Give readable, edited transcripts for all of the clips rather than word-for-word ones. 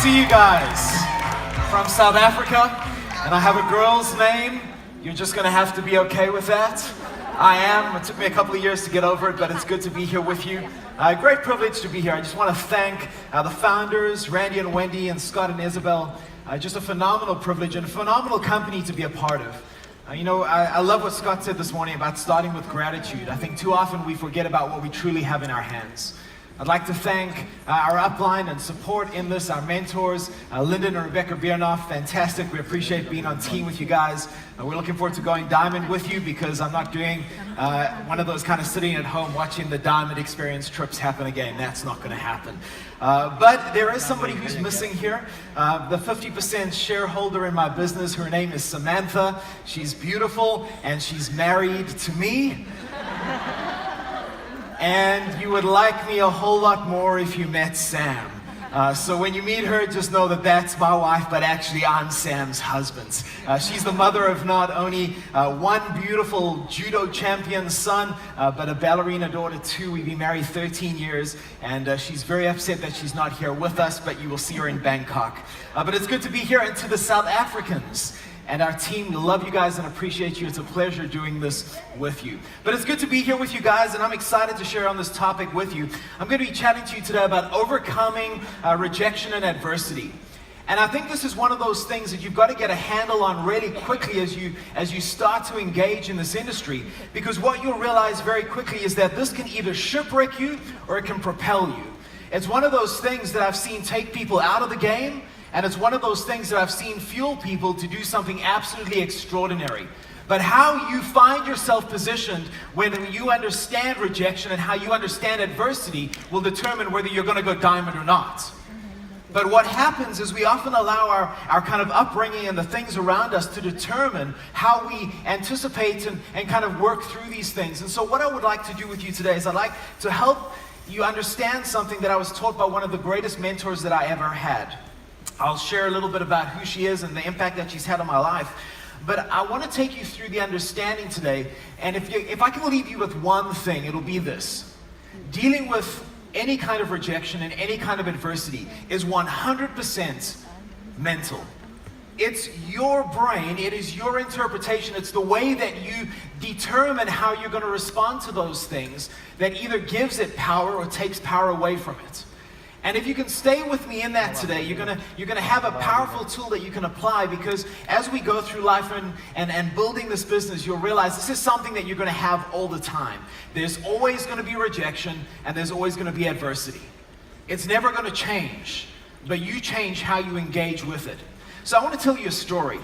see you guys from South Africa, and I have a girl's name. You're just gonna have to be okay with that. I am. It took me a couple of years to get over it, but it's good to be here with you. Great privilege to be here. I just want to thank the founders, Randy and Wendy, and Scott and Isabel. Just a phenomenal privilege and a phenomenal company to be a part of. I love what Scott said this morning about starting with gratitude. I think too often we forget about what we truly have in our hands. I'd like to thank our upline and support in this, our mentors, Lyndon and Rebecca Biernoff, fantastic. We appreciate being on team with you guys. We're looking forward to going Diamond with you because I'm not doing one of those kind of sitting at home watching the Diamond Experience trips happen again. That's not going to happen. But there is somebody who's missing here, the 50% shareholder in my business. Her name is Samantha. She's beautiful and she's married to me. And you would like me a whole lot more if you met Sam. So when you meet her, just know that that's my wife, but actually I'm Sam's husband. She's the mother of not only one beautiful judo champion son, but a ballerina daughter too. We've been married 13 years, and she's very upset that she's not here with us, but you will see her in Bangkok. But it's good to be here, and to the South Africans and our team, we love you guys and appreciate you. It's a pleasure doing this with you. But it's good to be here with you guys, and I'm excited to share on this topic with you. I'm going to be chatting to you today about overcoming rejection and adversity. And I think this is one of those things that you've got to get a handle on really quickly as you start to engage in this industry. Because what you'll realize very quickly is that this can either shipwreck you or it can propel you. It's one of those things that I've seen take people out of the game, and it's one of those things that I've seen fuel people to do something absolutely extraordinary. But how you find yourself positioned when you understand rejection and how you understand adversity will determine whether you're going to go diamond or not. But what happens is we often allow our kind of upbringing and the things around us to determine how we anticipate and kind of work through these things. And so what I would like to do with you today is I'd like to help you understand something that I was taught by one of the greatest mentors that I ever had. I'll share a little bit about who she is and the impact that she's had on my life. But I want to take you through the understanding today. And if I can leave you with one thing, it'll be this. Dealing with any kind of rejection and any kind of adversity is 100% mental. It's your brain, it is your interpretation, it's the way that you determine how you're going to respond to those things that either gives it power or takes power away from it. And if you can stay with me in that today, you're gonna have a powerful tool that you can apply, because as we go through life and building this business, you'll realize this is something that you're gonna have all the time. There's always gonna be rejection and there's always gonna be adversity. It's never gonna change, but you change how you engage with it. So I want to tell you a story.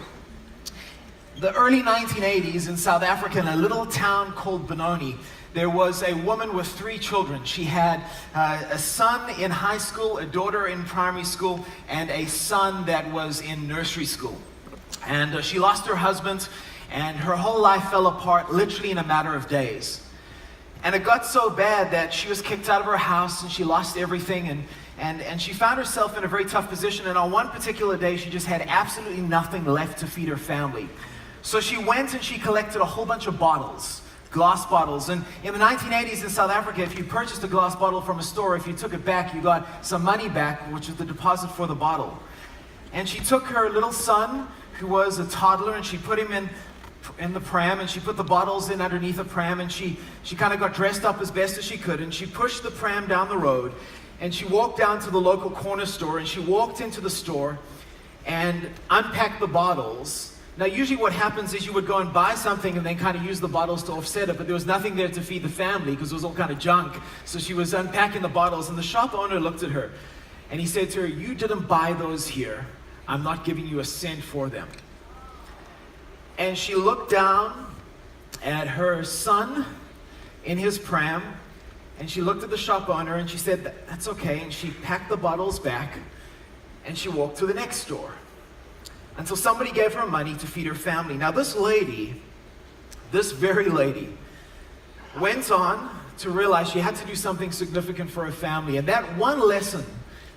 The early 1980s in South Africa, in a little town called Benoni, there was a woman with 3 children. She had a son in high school, a daughter in primary school, and a son that was in nursery school. And she lost her husband, and her whole life fell apart literally in a matter of days. And it got so bad that she was kicked out of her house and she lost everything, and she found herself in a very tough position. And on one particular day, she just had absolutely nothing left to feed her family. So she went and she collected a whole bunch of bottles. Glass bottles. And in the 1980s in South Africa, if you purchased a glass bottle from a store, if you took it back, you got some money back, which is the deposit for the bottle. And she took her little son, who was a toddler, and she put him in the pram, and she put the bottles in underneath the pram, and she kind of got dressed up as best as she could, and she pushed the pram down the road, and she walked down to the local corner store, and she walked into the store and unpacked the bottles. Now, usually what happens is you would go and buy something and then kind of use the bottles to offset it, but there was nothing there to feed the family because it was all kind of junk. So she was unpacking the bottles, and the shop owner looked at her and he said to her, "You didn't buy those here. I'm not giving you a cent for them." And she looked down at her son in his pram, and she looked at the shop owner and she said, "That's okay." And she packed the bottles back and she walked to the next store until somebody gave her money to feed her family. Now this very lady, went on to realize she had to do something significant for her family. And that one lesson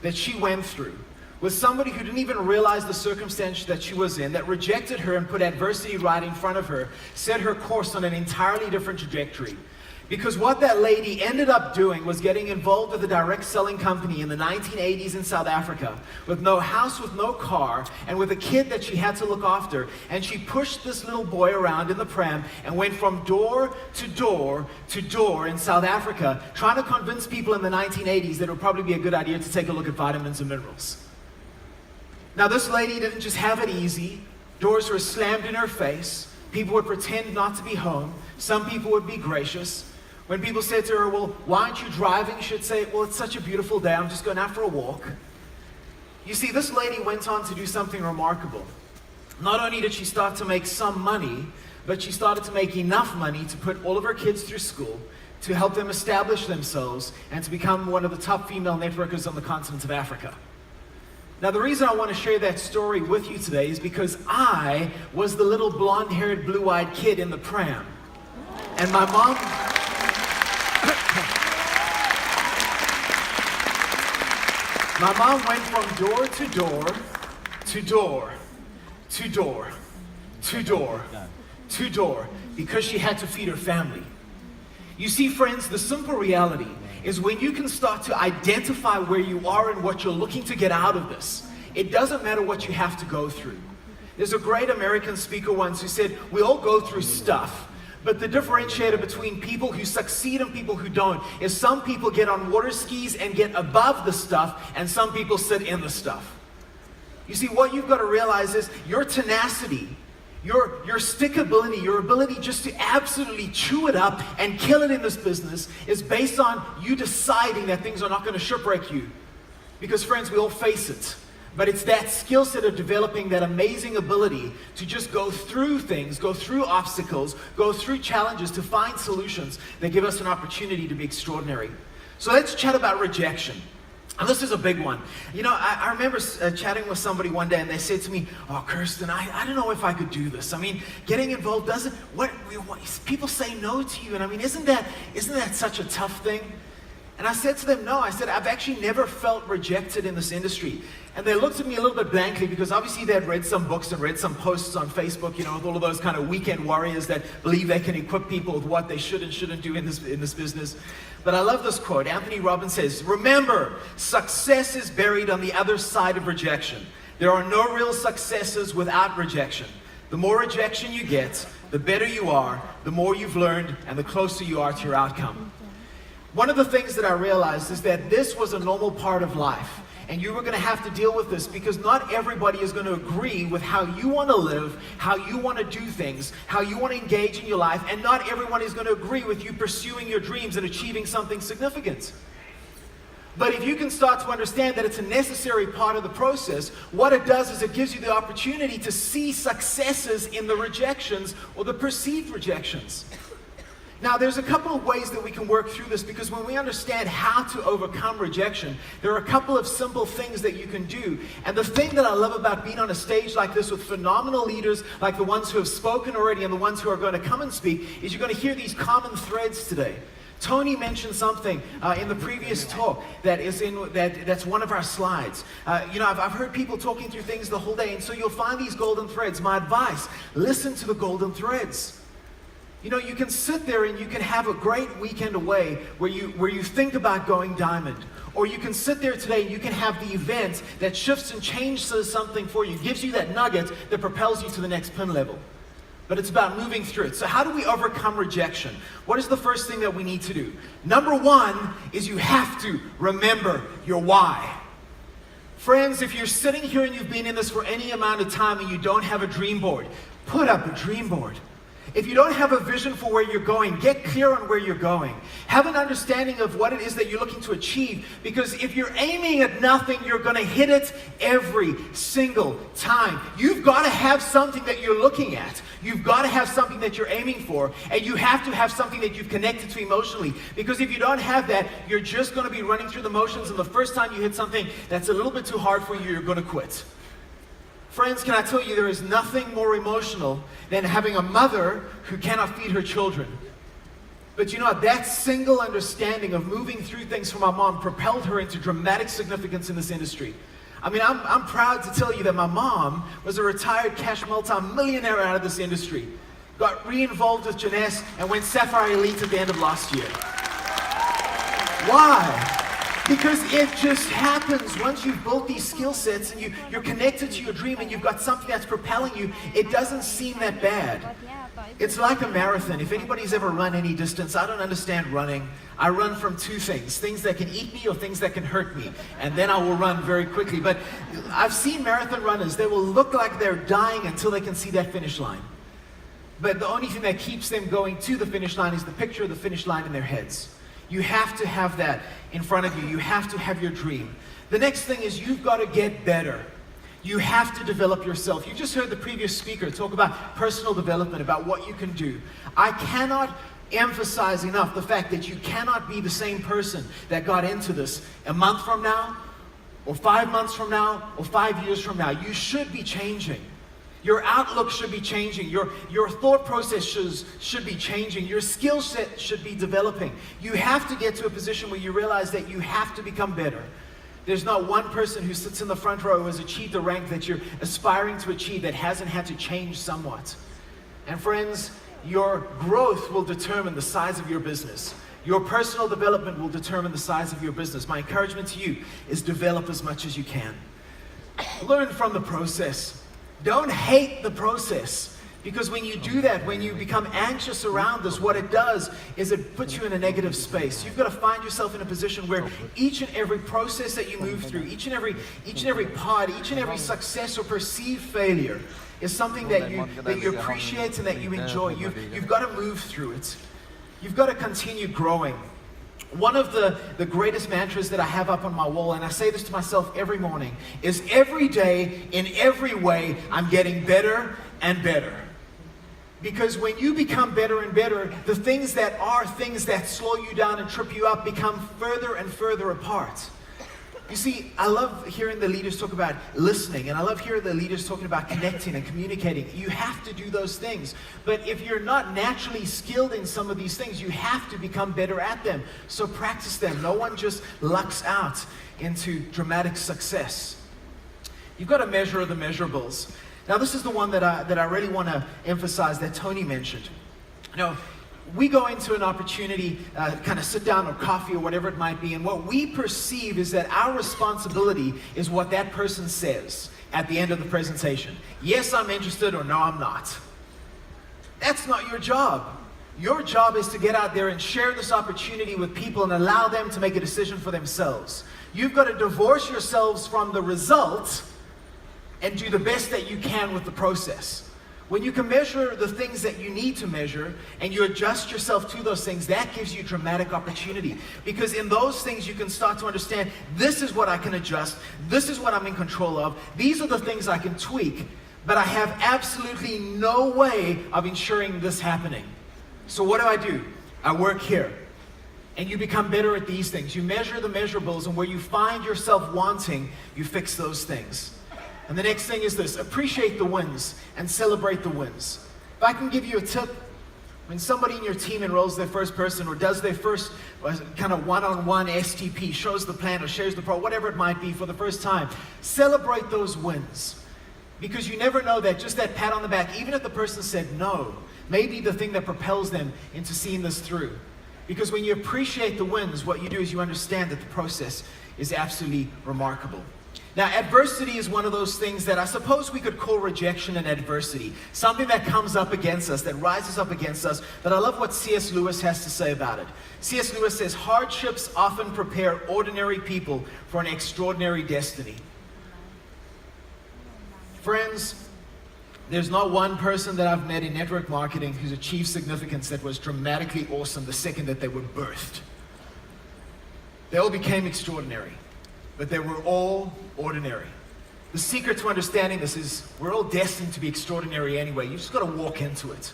that she went through was somebody who didn't even realize the circumstance that she was in, that rejected her and put adversity right in front of her, set her course on an entirely different trajectory. Because what that lady ended up doing was getting involved with a direct selling company in the 1980s in South Africa with no house, with no car, and with a kid that she had to look after. And she pushed this little boy around in the pram and went from door to door to door in South Africa, trying to convince people in the 1980s that it would probably be a good idea to take a look at vitamins and minerals. Now, this lady didn't just have it easy. Doors were slammed in her face. People would pretend not to be home. Some people would be gracious. When people said to her, well, why aren't you driving? She'd say, well, it's such a beautiful day. I'm just going out for a walk. You see, this lady went on to do something remarkable. Not only did she start to make some money, but she started to make enough money to put all of her kids through school, to help them establish themselves, and to become one of the top female networkers on the continent of Africa. Now, the reason I want to share that story with you today is because I was the little blonde-haired, blue-eyed kid in the pram. And my mom... My mom went from door to door, to door, to door, to door, to door, because she had to feed her family. You see, friends, the simple reality is when you can start to identify where you are and what you're looking to get out of this, it doesn't matter what you have to go through. There's a great American speaker once who said, we all go through stuff. But the differentiator between people who succeed and people who don't is some people get on water skis and get above the stuff, and some people sit in the stuff. You see, what you've got to realize is your tenacity, your stickability, your ability just to absolutely chew it up and kill it in this business is based on you deciding that things are not going to shipwreck you. Because friends, we all face it. But it's that skill set of developing that amazing ability to just go through things, go through obstacles, go through challenges to find solutions that give us an opportunity to be extraordinary. So let's chat about rejection. And this is a big one. You know, I remember chatting with somebody one day and they said to me, oh, Kirsten, I don't know if I could do this. I mean, getting involved doesn't, what people say no to you. And I mean, isn't that such a tough thing? And I said to them, no, I said, I've actually never felt rejected in this industry. And they looked at me a little bit blankly because obviously they'd read some books and read some posts on Facebook, you know, with all of those kind of weekend warriors that believe they can equip people with what they should and shouldn't do in this business. But I love this quote. Anthony Robbins says, remember, success is buried on the other side of rejection. There are no real successes without rejection. The more rejection you get, the better you are, the more you've learned, and the closer you are to your outcome. One of the things that I realized is that this was a normal part of life. And you were going to have to deal with this because not everybody is going to agree with how you want to live, how you want to do things, how you want to engage in your life, and not everyone is going to agree with you pursuing your dreams and achieving something significant. But if you can start to understand that it's a necessary part of the process, what it does is it gives you the opportunity to see successes in the rejections or the perceived rejections. Now, there's a couple of ways that we can work through this because when we understand how to overcome rejection, there are a couple of simple things that you can do. And the thing that I love about being on a stage like this with phenomenal leaders like the ones who have spoken already and the ones who are going to come and speak is you're going to hear these common threads today. Tony mentioned something in the previous talk that's one of our slides. You know, I've heard people talking through things the whole day, and so you'll find these golden threads. My advice, listen to the golden threads. You know, you can sit there and you can have a great weekend away where you think about going diamond. Or you can sit there today and you can have the event that shifts and changes something for you, gives you that nugget that propels you to the next pin level. But it's about moving through it. So how do we overcome rejection? What is the first thing that we need to do? Number one is you have to remember your why. Friends, if you're sitting here and you've been in this for any amount of time and you don't have a dream board, put up a dream board. If you don't have a vision for where you're going, get clear on where you're going. Have an understanding of what it is that you're looking to achieve, because if you're aiming at nothing, you're going to hit it every single time. You've got to have something that you're looking at. You've got to have something that you're aiming for, and you have to have something that you've connected to emotionally, because if you don't have that, you're just going to be running through the motions, and the first time you hit something that's a little bit too hard for you, you're going to quit. Friends, can I tell you, there is nothing more emotional than having a mother who cannot feed her children. But you know, that single understanding of moving through things for my mom propelled her into dramatic significance in this industry. I mean, I'm proud to tell you that my mom was a retired cash multi-millionaire out of this industry. got re-involved with Jeunesse, and went Sapphire Elite at the end of last year. Why? Because it just happens. Once you've built these skill sets and you're connected to your dream and you've got something that's propelling you, it doesn't seem that bad. It's like a marathon. If anybody's ever run any distance, I don't understand running. I run from two things that can eat me or things that can hurt me. And then I will run very quickly. But I've seen marathon runners, they will look like they're dying until they can see that finish line. But the only thing that keeps them going to the finish line is the picture of the finish line in their heads. You have to have that in front of you. You have to have your dream. The next thing is you've got to get better. You have to develop yourself. You just heard the previous speaker talk about personal development, about what you can do. I cannot emphasize enough the fact that you cannot be the same person that got into this a month from now, or 5 months from now, or 5 years from now. You should be changing. Your outlook should be changing. Your thought process should be changing. Your skill set should be developing. You have to get to a position where you realize that you have to become better. There's not one person who sits in the front row who has achieved the rank that you're aspiring to achieve that hasn't had to change somewhat. And friends, your growth will determine the size of your business. Your personal development will determine the size of your business. My encouragement to you is develop as much as you can. Learn from the process. Don't hate the process, because when you do that, when you become anxious around this, what it does is it puts you in a negative space. You've got to find yourself in a position where each and every process that you move through, each and every part, each and every success or perceived failure is something that you appreciate and that you enjoy. You've got to move through it. You've got to continue growing. One of the greatest mantras that I have up on my wall, and I say this to myself every morning, is every day, in every way, I'm getting better and better. Because when you become better and better, the things that slow you down and trip you up become further and further apart. You see, I love hearing the leaders talk about listening, and I love hearing the leaders talking about connecting and communicating. You have to do those things. But if you're not naturally skilled in some of these things, you have to become better at them. So practice them. No one just lucks out into dramatic success. You've got to measure the measurables. Now, this is the one that I really want to emphasize that Tony mentioned. We go into an opportunity, kind of sit down or coffee or whatever it might be, and what we perceive is that our responsibility is what that person says at the end of the presentation. Yes, I'm interested, or no, I'm not. That's not your job. Your job is to get out there and share this opportunity with people and allow them to make a decision for themselves. You've got to divorce yourselves from the result and do the best that you can with the process. When you can measure the things that you need to measure and you adjust yourself to those things, that gives you dramatic opportunity. Because in those things you can start to understand, this is what I can adjust, this is what I'm in control of, these are the things I can tweak, but I have absolutely no way of ensuring this happening. So what do? I work here. And you become better at these things. You measure the measurables, and where you find yourself wanting, you fix those things. And the next thing is this: appreciate the wins and celebrate the wins. If I can give you a tip, when somebody in your team enrolls their first person or does their first kind of one-on-one STP, shows the plan or shares the pro, whatever it might be for the first time, celebrate those wins. Because you never know that just that pat on the back, even if the person said no, may be the thing that propels them into seeing this through. Because when you appreciate the wins, what you do is you understand that the process is absolutely remarkable. Now, adversity is one of those things that I suppose we could call rejection and adversity. Something that comes up against us, that rises up against us. But I love what C.S. Lewis has to say about it. C.S. Lewis says, hardships often prepare ordinary people for an extraordinary destiny. Friends, there's not one person that I've met in network marketing who's achieved significance that was dramatically awesome the second that they were birthed. They all became extraordinary, but they were all ordinary. The secret to understanding this is we're all destined to be extraordinary anyway. You just got to walk into it.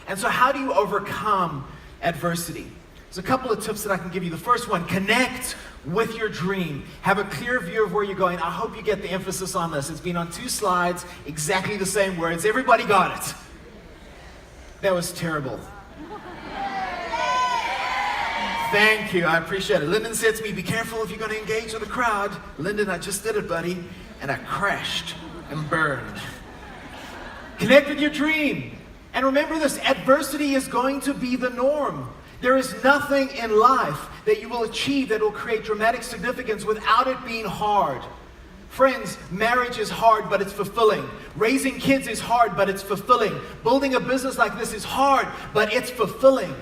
And so how do you overcome adversity? There's a couple of tips that I can give you. The first one, connect with your dream. Have a clear view of where you're going. I hope you get the emphasis on this. It's been on 2 slides, exactly the same words. Everybody got it. That was terrible. Thank you, I appreciate it. Lyndon said to me, be careful if you're going to engage with the crowd. Lyndon, I just did it, buddy, and I crashed and burned. Connect with your dream. And remember this, adversity is going to be the norm. There is nothing in life that you will achieve that will create dramatic significance without it being hard. Friends, marriage is hard, but it's fulfilling. Raising kids is hard, but it's fulfilling. Building a business like this is hard, but it's fulfilling.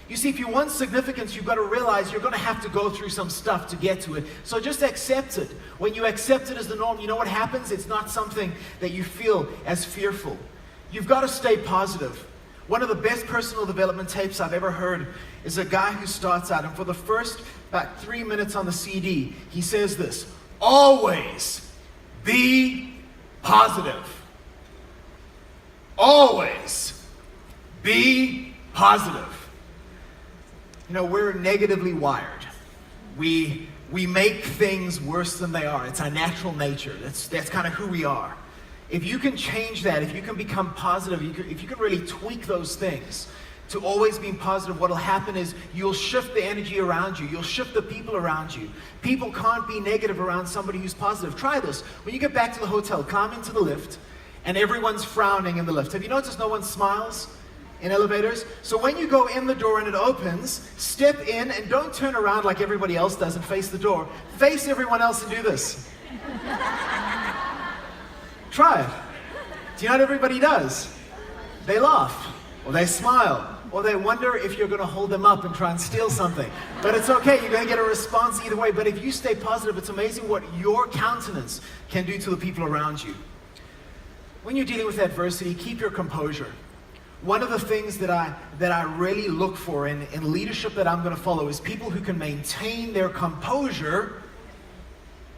You see, if you want significance, you've got to realize you're going to have to go through some stuff to get to it. So just accept it. When you accept it as the norm, you know what happens? It's not something that you feel as fearful. You've got to stay positive. One of the best personal development tapes I've ever heard is a guy who starts out, and for the first about 3 minutes on the CD, he says this: always be positive. Always be positive. You know, we're negatively wired. We make things worse than they are. It's our natural nature. That's kind of who we are. If you can change that, if you can become positive, if you can really tweak those things to always being positive, what will happen is you'll shift the energy around you. You'll shift the people around you. People can't be negative around somebody who's positive. Try this. When you get back to the hotel, climb into the lift, and everyone's frowning in the lift. Have you noticed no one smiles in elevators? So when you go in the door and it opens, step in and don't turn around like everybody else does and face the door. Face everyone else and do this. Try it. Do you know what everybody does? They laugh, or they smile, or they wonder if you're going to hold them up and try and steal something. But it's okay, you're going to get a response either way. But if you stay positive, it's amazing what your countenance can do to the people around you. When you're dealing with adversity, keep your composure. One of the things that I really look for in leadership that I'm going to follow is people who can maintain their composure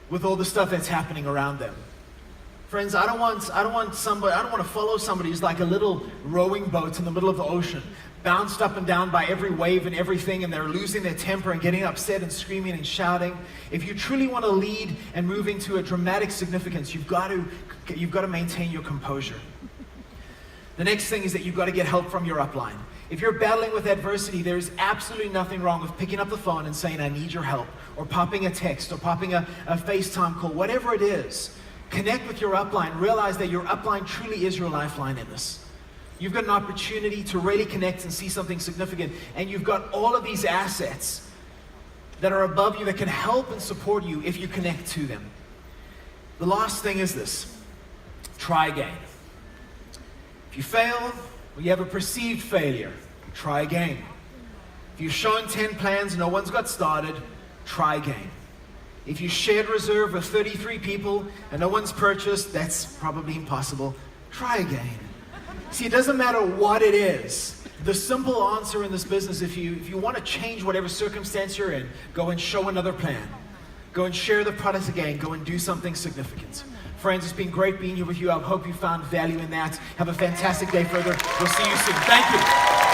with all the stuff that's happening around them. Friends, I don't want to follow somebody who's like a little rowing boat in the middle of the ocean, bounced up and down by every wave and everything, and they're losing their temper and getting upset and screaming and shouting. If you truly want to lead and move into a dramatic significance, you've got to maintain your composure. The next thing is that you've got to get help from your upline. If you're battling with adversity, there's absolutely nothing wrong with picking up the phone and saying, I need your help, or popping a text, or popping a FaceTime call, whatever it is. Connect with your upline. Realize that your upline truly is your lifeline in this. You've got an opportunity to really connect and see something significant, and you've got all of these assets that are above you that can help and support you if you connect to them. The last thing is this: try again. If you fail, or you have a perceived failure, try again. If you've shown 10 plans, no one's got started, try again. If you shared reserve with 33 people and no one's purchased, that's probably impossible. Try again. See, it doesn't matter what it is. The simple answer in this business, if you want to change whatever circumstance you're in, go and show another plan. Go and share the product again. Go and do something significant. Friends, it's been great being here with you. I hope you found value in that. Have a fantastic day further. We'll see you soon. Thank you.